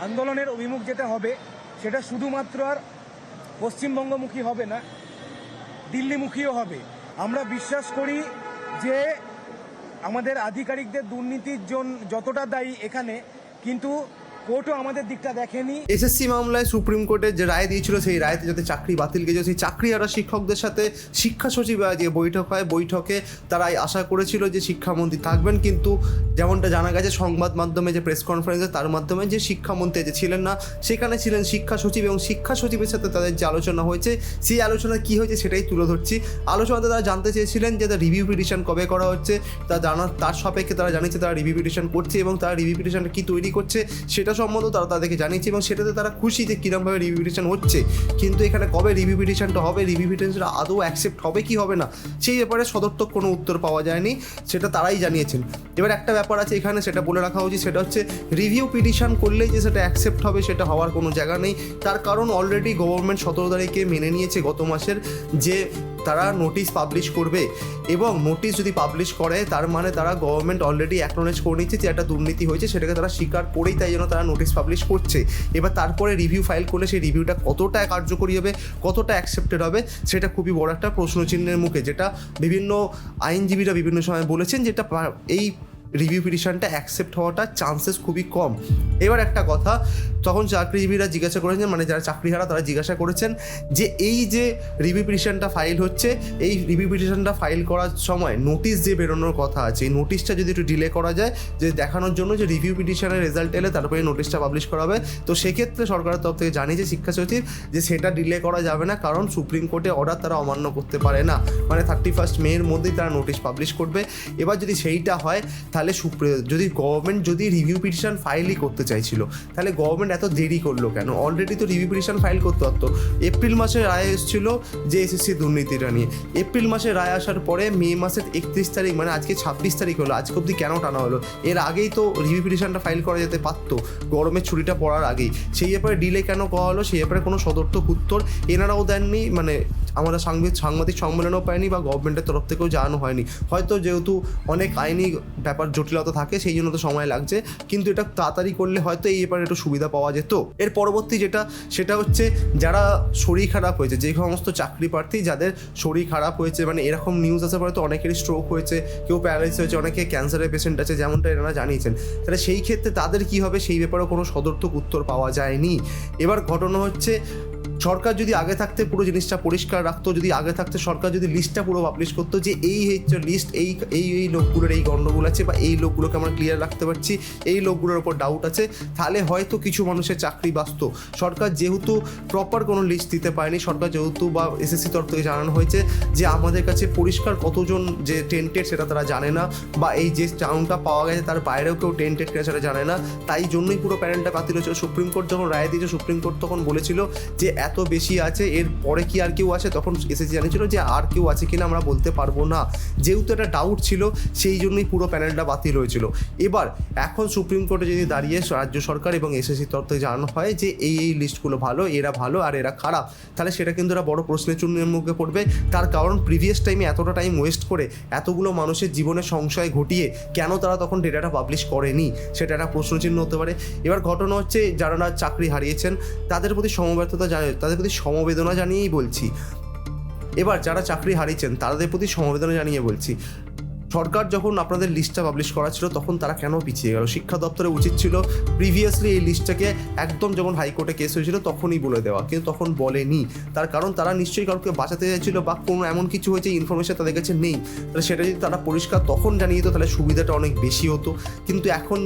আন্দোলনের অভিমুখ যেটা হবে সেটা শুধুমাত্র আর পশ্চিমবঙ্গমুখী হবে না, দিল্লিমুখীও হবে। আমরা বিশ্বাস করি যে আমাদের আধিকারিকদের দুর্নীতির জন্য যতটা দায়ী এখানে, কিন্তু কোর্টও আমাদের দিকটা দেখেনি। এসএসসি মামলায় সুপ্রিম কোর্টের যে রায় দিয়েছিল সেই রায়তে যাতে চাকরি বাতিল গেছে, সেই চাকরিহারা শিক্ষকদের সাথে শিক্ষা সচিব যে বৈঠক হয়, বৈঠকে তারাই আশা করেছিল যে শিক্ষামন্ত্রী থাকবেন, কিন্তু যেমনটা জানা গেছে সংবাদ মাধ্যমে যে প্রেস কনফারেন্সে তার মাধ্যমে যে শিক্ষামন্ত্রী যে ছিলেন না, সেখানে ছিলেন শিক্ষা সচিব, এবং শিক্ষা সচিবের সাথে তাদের যে আলোচনা হয়েছে সেই আলোচনা কী হয়েছে সেটাই তুলে ধরছি। আলোচনাতে তারা জানতে চেয়েছিলেন যে রিভিউ পিটিশন কবে করা হচ্ছে, তার সাপেক্ষে তারা জানিয়েছে তারা রিভিউ পিটিশন করছে, এবং তারা রিভিউ পিটিশনটা কী তৈরি করছে সেটা সম্বন্ধেও তারা তাদেরকে জানিয়েছে, এবং সেটাতে তারা খুশি যে কীরকমভাবে রিভিউ পিটিশন হচ্ছে। কিন্তু এখানে কবে রিভিউ পিটিশনটা হবে, রিভিউ পিটিশনটা আদৌ অ্যাকসেপ্ট হবে কি হবে না, সেই ব্যাপারে সদর্থক কোনো উত্তর পাওয়া যায়নি, সেটা তারাই জানিয়েছেন। এবার একটা ব্যাপার আছে এখানে, সেটা বলে রাখা উচিত, সেটা হচ্ছে রিভিউ পিটিশন করলেই যে সেটা অ্যাকসেপ্ট হবে সেটা হওয়ার কোনো জায়গা নেই। তার কারণ অলরেডি গভর্নমেন্ট 17 তারিখে মেনে নিয়েছে গত মাসের যে তারা নোটিশ পাবলিশ করবে, এবং নোটিশ যদি পাবলিশ করে তার মানে তারা গভর্নমেন্ট অলরেডি অ্যাকনোলেজ করে নিচ্ছে যে একটা দুর্নীতি হয়েছে, সেটাকে তারা স্বীকার করেই তাই জন্য তারা নোটিশ পাবলিশ করছে। এবার তারপরে রিভিউ ফাইল করলে সেই রিভিউটা কতটা কার্যকরী হবে, কতটা অ্যাকসেপ্টেড হবে, সেটা খুবই বড় একটা প্রশ্নচিহ্নের মুখে, যেটা বিভিন্ন আইনজীবীরা বিভিন্ন সময় বলেছেন যেটা এই রিভিউ পিটিশনটা অ্যাকসেপ্ট হওয়াটার চান্সেস খুবই কম। এবার একটা কথা, তখন চাকরিজীবীরা জিজ্ঞাসা করেছেন, মানে যারা চাকরিহারা তারা জিজ্ঞাসা করেছেন যে এই যে রিভিউ পিটিশনটা ফাইল হচ্ছে, এই রিভিউ পিটিশনটা ফাইল করার সময় নোটিশ যে বেরোনোর কথা আছে, এই নোটিশটা যদি একটু ডিলে করা যায়, যে দেখানোর জন্য যে রিভিউ পিটিশনের রেজাল্ট এলে তারপরে নোটিশটা পাবলিশ করা হবে, তো সেক্ষেত্রে সরকারের তরফ থেকে জানিয়েছে শিক্ষা সচিব যে সেটা ডিলে করা যাবে না, কারণ সুপ্রিম কোর্টে অর্ডার তারা অমান্য করতে পারে না, মানে 31 মের মধ্যেই তারা নোটিশ পাবলিশ করবে। এবার যদি সেইটা হয় তাহলে যদি গভর্নমেন্ট যদি রিভিউ পিটিশন ফাইলই করতে চাইছিল, তাহলে গভর্নমেন্ট এত দেরি করলো কেন? অলরেডি তো রিভিউ পিটিশন ফাইল করতে পারতো। এপ্রিল মাসে রায় এসেছিল যে এসএসসি দুর্নীতিটা নিয়ে, এপ্রিল মাসে রায় আসার পরে মে মাসের 31 তারিখ, মানে আজকে 26 তারিখ হলো, আজকে অবধি কেন টানা হলো? এর আগেই তো রিভিউ পিটিশনটা ফাইল করা যেতে পারতো, গরমের ছুটিটা পড়ার আগেই। সেই ব্যাপারে ডিলে কেন করা হলো, সেই ব্যাপারে কোনো সদর্থক উত্তর এনারাও দেননি, মানে আমরা সাংবাদিক সম্মেলনও পাইনি বা গভর্নমেন্টের তরফ থেকেও জানানো হয়নি। হয়তো যেহেতু অনেক আইনি ব্যাপার জটিলতা থাকে সেই জন্য তো সময় লাগছে, কিন্তু এটা তাড়াতাড়ি করলে হয়তো এই ব্যাপারে একটু সুবিধা পাওয়া যেত। এর পরবর্তী সেটা হচ্ছে যারা শরীর খারাপ হয়েছে, যে সমস্ত চাকরি প্রার্থী যাদের শরীর খারাপ হয়েছে, মানে এরকম নিউজ আসার পরে তো অনেকেরই স্ট্রোক হয়েছে, কেউ প্যারালাইসিস হয়েছে, অনেকে ক্যান্সারের পেশেন্ট আছে, যেমনটা এনারা জানিয়েছেন, তাহলে সেই ক্ষেত্রে তাদের কী হবে সেই ব্যাপারেও কোনো সদর্থক উত্তর পাওয়া যায়নি। এবার ঘটনা হচ্ছে সরকার যদি আগে থাকতে পুরো জিনিসটা পরিষ্কার রাখতো, যদি আগে থাকতে সরকার যদি লিস্টটা পুরো পাবলিশ করতো যে এই হচ্ছে লিস্ট, এই লোকগুলোর এই গণ্ডগোল আছে, বা এই লোকগুলোকে আমরা ক্লিয়ার রাখতে পারছি, এই লোকগুলোর ওপর ডাউট আছে, তাহলে হয়তো কিছু মানুষের চাকরি বাঁচত। সরকার যেহেতু প্রপার কোনো লিস্ট দিতে পারেনি, সরকার যেহেতু বা এসএসসি তরফ থেকে জানানো হয়েছে যে আমাদের কাছে পরিষ্কার কতজন যে টেন্টেড সেটা তারা জানে না, বা এই যে টাউনটা পাওয়া গেছে তার বাইরেও কেউ টেন্টেড কিনা সেটা জানে না, তাই জন্যই পুরো প্যানেলটা বাতিল হয়েছিল। সুপ্রিম কোর্ট যখন রায় দিয়েছে, সুপ্রিম কোর্ট তখন বলেছিল যে এত বেশি আছে, এর পরে কি আর কেউ আছে? তখন এসএসসি জানিয়েছিল যে আর কেউ আছে কিনা আমরা বলতে পারবো না, যেহেতু একটা ডাউট ছিল সেই জন্যই পুরো প্যানেলটা বাতিল হয়েছিল। এবার এখন সুপ্রিম কোর্টে যদি দাঁড়িয়ে রাজ্য সরকার এবং এসএসসির তরফ থেকে জানানো হয় যে এই লিস্টগুলো ভালো, এরা ভালো আর এরা খারাপ, তাহলে সেটা কিন্তু এরা বড় প্রশ্নের চিহ্নের মুখে পড়বে। তার কারণ প্রিভিয়াস টাইমে এতটা টাইম ওয়েস্ট করে এতগুলো মানুষের জীবনের সংশয় ঘটিয়ে কেন তারা তখন ডেটাটা পাবলিশ করেনি, সেটা একটা প্রশ্নচিহ্ন হতে পারে। এবার ঘটনা হচ্ছে যারা চাকরি হারিয়েছেন তাদের প্রতি সমবেদনা জানিয়েই বলছি। এবার যারা চাকরি হারিয়েছেন তাদের প্রতি সমবেদনা জানিয়ে বলছি, সরকার যখন আপনাদের লিস্টটা পাবলিশ করা ছিল তখন তারা কেন পিছিয়ে গেল? শিক্ষা দপ্তরে উচিত ছিল প্রিভিয়াসলি এই লিস্টটাকে একদম যখন হাইকোর্টে কেস হয়েছিল তখনই বলে দেওয়া, কিন্তু তখন বলেনি। তার কারণ তারা নিশ্চয়ই কাউকে বাঁচাতে চাইছিল, বা কোনো এমন কিছু হয়েছে ইনফরমেশন তাদের কাছে নেই, তাহলে সেটা যদি তারা পরিষ্কার তখন জানিয়ে দিত তাহলে সুবিধাটা অনেক বেশি হতো। কিন্তু এখন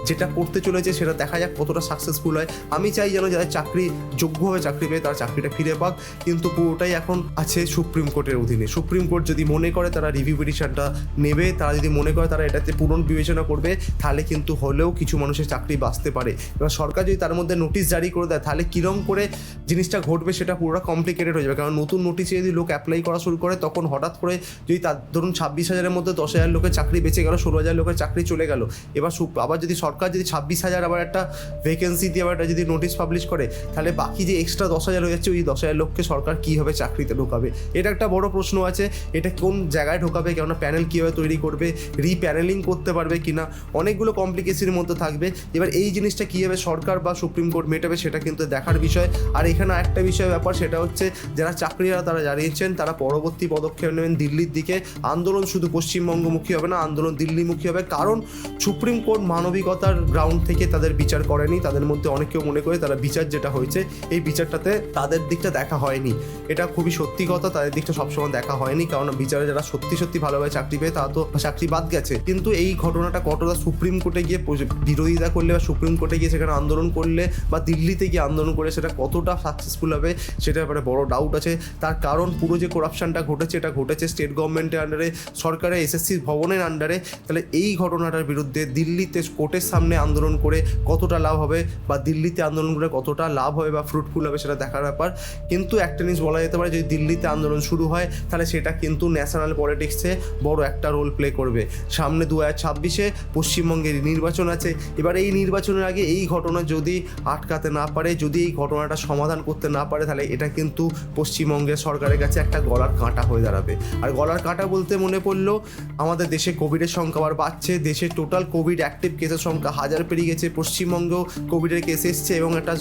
যেটা করতে চলেছে সেটা দেখা যাক কতটা সাকসেসফুল হয়। আমি চাই যেন যারা চাকরি যোগ্যভাবে চাকরি পেয়ে তারা চাকরিটা ফিরে পাক, কিন্তু পুরোটাই এখন আছে সুপ্রিম কোর্টের অধীনে। সুপ্রিম কোর্ট যদি মনে করে তারা রিভিউ পিটিশনটা নেবে, তারা যদি মনে করে তারা এটাতে পুনর্বিবেচনা করবে, তাহলে কিন্তু হলেও কিছু মানুষের চাকরি বাঁচতে পারে। এবার সরকার যদি তার মধ্যে নোটিশ জারি করে দেয় তাহলে কীরকম করে জিনিসটা ঘটবে সেটা পুরোটা কমপ্লিকেটেড হয়ে যাবে। কারণ নতুন নোটিশে যদি লোক অ্যাপ্লাই করা শুরু করে তখন হঠাৎ করে যদি তার ধরুন 26,000-এর মধ্যে 10,000 লোকের চাকরি বেঁচে গেল, 16,000 লোকের চাকরি চলে গেল, এবার আবার যদি সরকার সরকার যদি 26,000 আবার একটা ভ্যাকেন্সি দিয়ে আবার একটা যদি নোটিশ পাবলিশ করে, তাহলে বাকি যে এক্সট্রা 10,000 হয়ে যাচ্ছে ওই 10,000 লোককে সরকার কীভাবে চাকরিতে ঢোকাবে? এটা একটা বড় প্রশ্ন আছে। এটা কোন জায়গায় ঢোকাবে, কেননা প্যানেল কীভাবে তৈরি করবে, রিপ্যানেলিং করতে পারবে কিনা, অনেকগুলো কমপ্লিকেশনের মধ্যে থাকবে। এবার এই জিনিসটা কীভাবে সরকার বা সুপ্রিম কোর্ট মেটাবে সেটা কিন্তু দেখার বিষয়। আর এখানে একটা বিষয় ব্যাপার, সেটা হচ্ছে যারা চাকরিরা তারা জানিয়েছেন তারা পরবর্তী পদক্ষেপ নেবেন দিল্লির দিকে। আন্দোলন শুধু পশ্চিমবঙ্গমুখী হবে না, আন্দোলন দিল্লিমুখী হবে, কারণ সুপ্রিম কোর্ট মানবিকতার গ্রাউন্ড থেকে তাদের বিচার করেনি। তাদের মধ্যে অনেকেও মনে করে তারা বিচার যেটা হয়েছে এই বিচারটাতে তাদের দিকটা দেখা হয়নি। এটা খুবই সত্যি কথা, তাদের দিকটা সবসময় দেখা হয়নি, কারণ বিচারে যারা সত্যি সত্যি ভালোভাবে চাকরি পেয়ে তারা তো চাকরি বাদ গেছে। কিন্তু এই ঘটনাটা কতটা সুপ্রিম কোর্টে গিয়ে বিরোধিতা করলে বা সুপ্রিম কোর্টে গিয়ে সেখানে আন্দোলন করলে বা দিল্লিতে গিয়ে আন্দোলন করে সেটা কতটা সাকসেসফুল হবে সেটা ব্যাপারে বড় ডাউট আছে। তার কারণ পুরো যে করাপশনটা ঘটেছে এটা ঘটেছে স্টেট গভর্নমেন্টের আন্ডারে, সরকারের এসএসসি ভবনের আন্ডারে। তাহলে এই ঘটনাটার বিরুদ্ধে দিল্লিতে কোর্টের সামনে আন্দোলন করে কতটা লাভ হবে বা দিল্লিতে আন্দোলন করে কতটা লাভ হবে বা ফ্রুটফুল হবে সেটা দেখার ব্যাপার। কিন্তু একটা জিনিস বলা যেতে পারে, যদি দিল্লিতে আন্দোলন শুরু হয় তাহলে সেটা কিন্তু ন্যাশনাল পলিটিক্সে বড় একটা রোল প্লে করবে। সামনে 2026-এ পশ্চিমবঙ্গের নির্বাচন আছে। এবার এই নির্বাচনের আগে এই ঘটনা যদি আটকাতে না পারে, যদি এই ঘটনাটা সমাধান করতে না পারে, তাহলে এটা কিন্তু পশ্চিমবঙ্গের সরকারের কাছে একটা গলার কাঁটা হয়ে দাঁড়াবে। আর গলার কাঁটা বলতে মনে পড়লো, আমাদের দেশে কোভিডের সংখ্যা আবার বাড়ছে। দেশে টোটাল কোভিড অ্যাক্টিভ কেসের সংখ্যা 1000 পেরিয়ে গেছে। পশ্চিমবঙ্গেও কোভিডের কেস এসছে এবং একটা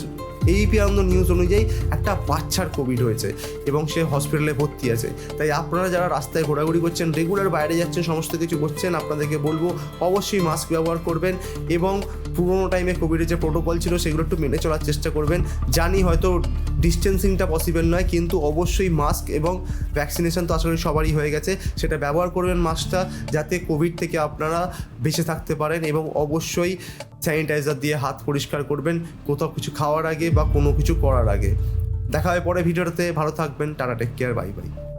এইপি আনন্দ নিউজ অনুযায়ী একটা বাচ্চার কোভিড হয়েছে এবং সে হসপিটালে ভর্তি আছে। তাই আপনারা যারা রাস্তায় ঘোরাঘুরি করছেন, রেগুলার বাইরে যাচ্ছেন, সমস্ত কিছু করছেন, আপনাদেরকে বলবো অবশ্যই মাস্ক ব্যবহার করবেন এবং পুরোনো টাইমে কোভিডের যে প্রোটোকল ছিল সেগুলো একটু মেনে চলার চেষ্টা করবেন। জানি হয়তো ডিস্টেন্সিংটা পসিবল নয়, কিন্তু অবশ্যই মাস্ক এবং ভ্যাকসিনেশন তো আসলে সবারই হয়ে গেছে, সেটা ব্যবহার করবেন মাস্কটা, যাতে কোভিড থেকে আপনারা বেঁচে থাকতে পারেন। এবং অবশ্যই স্যানিটাইজার দিয়ে হাত পরিষ্কার করবেন কোথাও কিছু খাওয়ার আগে বা কোনো কিছু করার আগে। দেখা হয় পরে ভিডিওতে। ভালো থাকবেন, টাটা, টেক কেয়ার, বাই বাই।